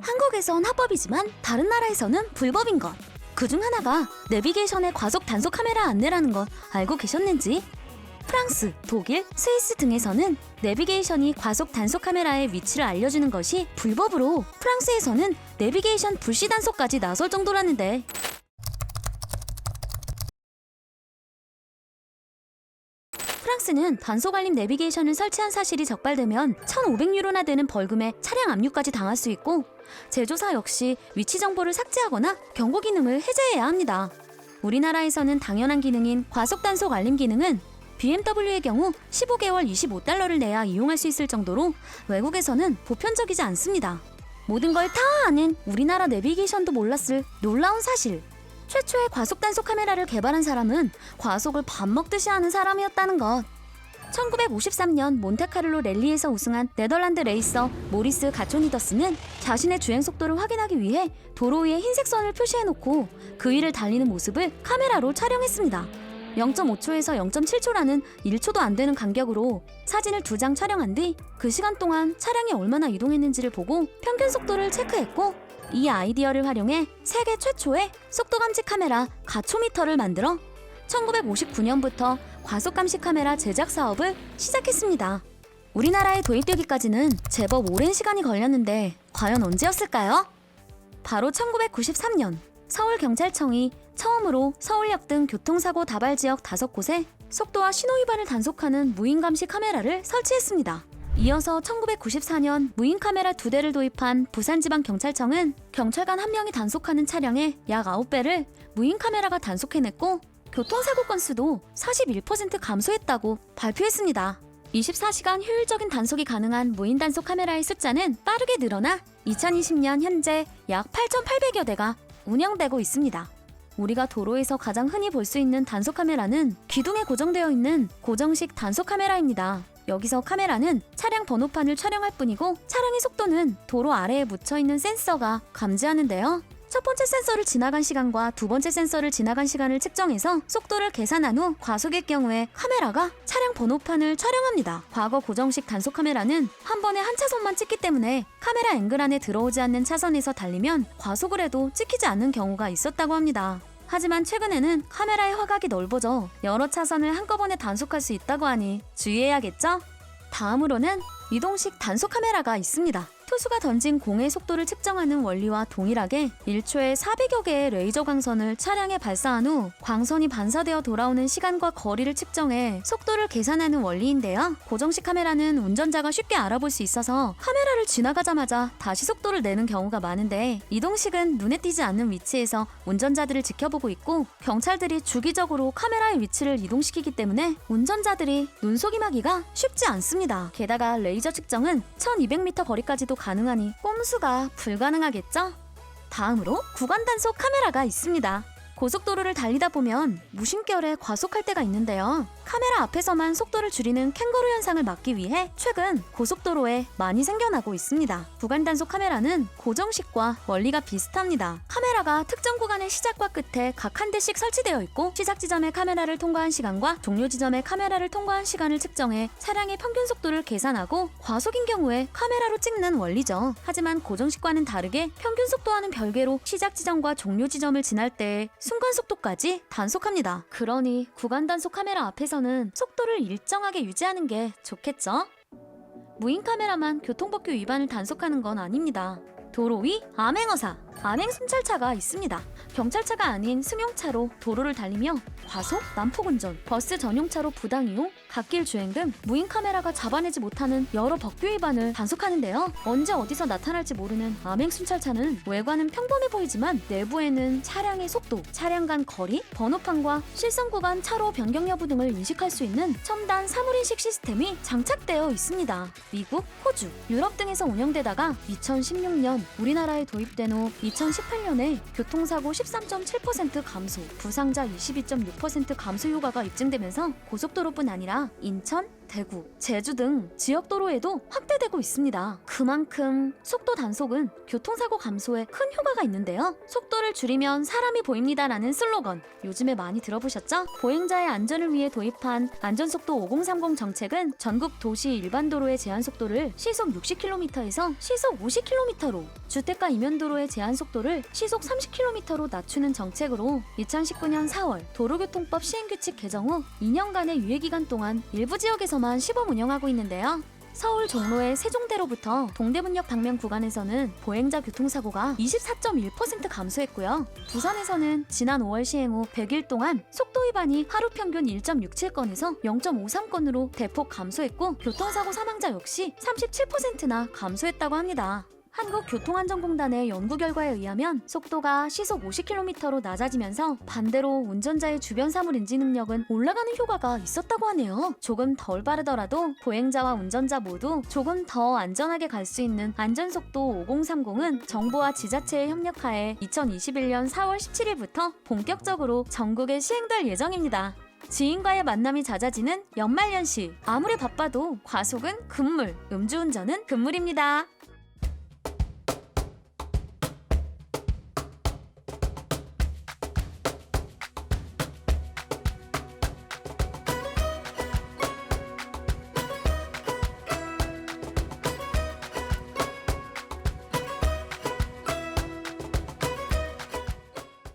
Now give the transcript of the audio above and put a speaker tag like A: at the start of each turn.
A: 한국에선 합법이지만 다른 나라에서는 불법인 것. 그중 하나가 내비게이션의 과속 단속 카메라 안내라는 것 알고 계셨는지? 프랑스, 독일, 스위스 등에서는 내비게이션이 과속 단속 카메라의 위치를 알려주는 것이 불법으로 프랑스에서는 내비게이션 불시 단속까지 나설 정도라는데, 프랑스는 단속 알림 내비게이션을 설치한 사실이 적발되면 1,500유로나 되는 벌금에 차량 압류까지 당할 수 있고, 제조사 역시 위치 정보를 삭제하거나 경고 기능을 해제해야 합니다. 우리나라에서는 당연한 기능인 과속 단속 알림 기능은 BMW의 경우 15개월 25달러를 내야 이용할 수 있을 정도로 외국에서는 보편적이지 않습니다. 모든 걸 다 아는 우리나라 내비게이션도 몰랐을 놀라운 사실. 최초의 과속 단속 카메라를 개발한 사람은 과속을 밥 먹듯이 하는 사람이었다는 것. 1953년 몬테카를로 랠리에서 우승한 네덜란드 레이서 모리스 가초니더스는 자신의 주행 속도를 확인하기 위해 도로 위에 흰색 선을 표시해놓고 그 위를 달리는 모습을 카메라로 촬영했습니다. 0.5초에서 0.7초라는 1초도 안 되는 간격으로 사진을 2장 촬영한 뒤 그 시간 동안 차량이 얼마나 이동했는지를 보고 평균 속도를 체크했고, 이 아이디어를 활용해 세계 최초의 속도 감지 카메라 가초미터를 만들어 1959년부터 과속 감시 카메라 제작 사업을 시작했습니다. 우리나라에 도입되기까지는 제법 오랜 시간이 걸렸는데 과연 언제였을까요? 바로 1993년 서울경찰청이 처음으로 서울역 등 교통사고 다발 지역 5곳에 속도와 신호위반을 단속하는 무인감시 카메라를 설치했습니다. 이어서 1994년 무인카메라 2대를 도입한 부산지방경찰청은 경찰관 1명이 단속하는 차량의 약 9배를 무인카메라가 단속해냈고, 교통사고 건수도 41% 감소했다고 발표했습니다. 24시간 효율적인 단속이 가능한 무인 단속 카메라의 숫자는 빠르게 늘어나 2020년 현재 약 8,800여 대가 운영되고 있습니다. 우리가 도로에서 가장 흔히 볼 수 있는 단속 카메라는 기둥에 고정되어 있는 고정식 단속 카메라입니다. 여기서 카메라는 차량 번호판을 촬영할 뿐이고, 차량의 속도는 도로 아래에 묻혀있는 센서가 감지하는데요. 첫 번째 센서를 지나간 시간과 두 번째 센서를 지나간 시간을 측정해서 속도를 계산한 후 과속일 경우에 카메라가 차량 번호판을 촬영합니다. 과거 고정식 단속 카메라는 한 번에 한 차선만 찍기 때문에 카메라 앵글 안에 들어오지 않는 차선에서 달리면 과속을 해도 찍히지 않는 경우가 있었다고 합니다. 하지만 최근에는 카메라의 화각이 넓어져 여러 차선을 한꺼번에 단속할 수 있다고 하니 주의해야겠죠? 다음으로는 이동식 단속 카메라가 있습니다. 투수가 던진 공의 속도를 측정하는 원리와 동일하게 1초에 400여 개의 레이저 광선을 차량에 발사한 후 광선이 반사되어 돌아오는 시간과 거리를 측정해 속도를 계산하는 원리인데요. 고정식 카메라는 운전자가 쉽게 알아볼 수 있어서 카메라를 지나가자마자 다시 속도를 내는 경우가 많은데, 이동식은 눈에 띄지 않는 위치에서 운전자들을 지켜보고 있고, 경찰들이 주기적으로 카메라의 위치를 이동시키기 때문에 운전자들이 눈속임하기가 쉽지 않습니다. 게다가 레이저 측정은 1200m 거리까지도 가능하니 꼼수가 불가능하겠죠? 다음으로 구간 단속 카메라가 있습니다. 고속도로를 달리다 보면 무심결에 과속할 때가 있는데요. 카메라 앞에서만 속도를 줄이는 캥거루 현상을 막기 위해 최근 고속도로에 많이 생겨나고 있습니다. 구간 단속 카메라는 고정식과 원리가 비슷합니다. 카메라가 특정 구간의 시작과 끝에 각 한 대씩 설치되어 있고, 시작 지점의 카메라를 통과한 시간과 종료 지점의 카메라를 통과한 시간을 측정해 차량의 평균 속도를 계산하고 과속인 경우에 카메라로 찍는 원리죠. 하지만 고정식과는 다르게 평균 속도와는 별개로 시작 지점과 종료 지점을 지날 때의 순간 속도까지 단속합니다. 그러니 구간 단속 카메라 앞에서는 속도를 일정하게 유지하는 게 좋겠죠? 무인 카메라만 교통법규 위반을 단속하는 건 아닙니다. 도로 위 암행어사, 암행 순찰차가 있습니다. 경찰차가 아닌 승용차로 도로를 달리며 과속, 난폭운전, 버스 전용차로 부당이용, 갓길 주행 등 무인 카메라가 잡아내지 못하는 여러 법규 위반을 단속하는데요. 언제 어디서 나타날지 모르는 암행 순찰차는 외관은 평범해 보이지만 내부에는 차량의 속도, 차량 간 거리, 번호판과 실선 구간 차로 변경 여부 등을 인식할 수 있는 첨단 사물인식 시스템이 장착되어 있습니다. 미국, 호주, 유럽 등에서 운영되다가 2016년 우리나라에 도입된 후 2018년에 교통사고 13.7% 감소, 부상자 22.6% 감소 효과가 입증되면서 고속도로뿐 아니라 인천, 대구, 제주 등 지역 도로에도 확대되고 있습니다. 그만큼 속도 단속은 교통사고 감소에 큰 효과가 있는데요. 속도를 줄이면 사람이 보입니다라는 슬로건 요즘에 많이 들어보셨죠? 보행자의 안전을 위해 도입한 안전속도 5030 정책은 전국 도시 일반 도로의 제한 속도를 시속 60km에서 시속 50km로, 주택가 이면도로의 제한 속도를 시속 30km로 낮추는 정책으로 2019년 4월 도로교통법 시행규칙 개정 후 2년간의 유예기간 동안 일부 지역에서만 시범 운영하고 있는데요. 서울 종로의 세종대로부터 동대문역 방면 구간에서는 보행자 교통사고가 24.1% 감소했고요. 부산에서는 지난 5월 시행 후 100일 동안 속도 위반이 하루 평균 1.67건에서 0.53건으로 대폭 감소했고, 교통사고 사망자 역시 37%나 감소했다고 합니다. 한국교통안전공단의 연구 결과에 의하면 속도가 시속 50km로 낮아지면서 반대로 운전자의 주변 사물 인지 능력은 올라가는 효과가 있었다고 하네요. 조금 덜 빠르더라도 보행자와 운전자 모두 조금 더 안전하게 갈 수 있는 안전속도 5030은 정부와 지자체의 협력하에 2021년 4월 17일부터 본격적으로 전국에 시행될 예정입니다. 지인과의 만남이 잦아지는 연말연시, 아무리 바빠도 과속은 금물, 음주운전은 금물입니다.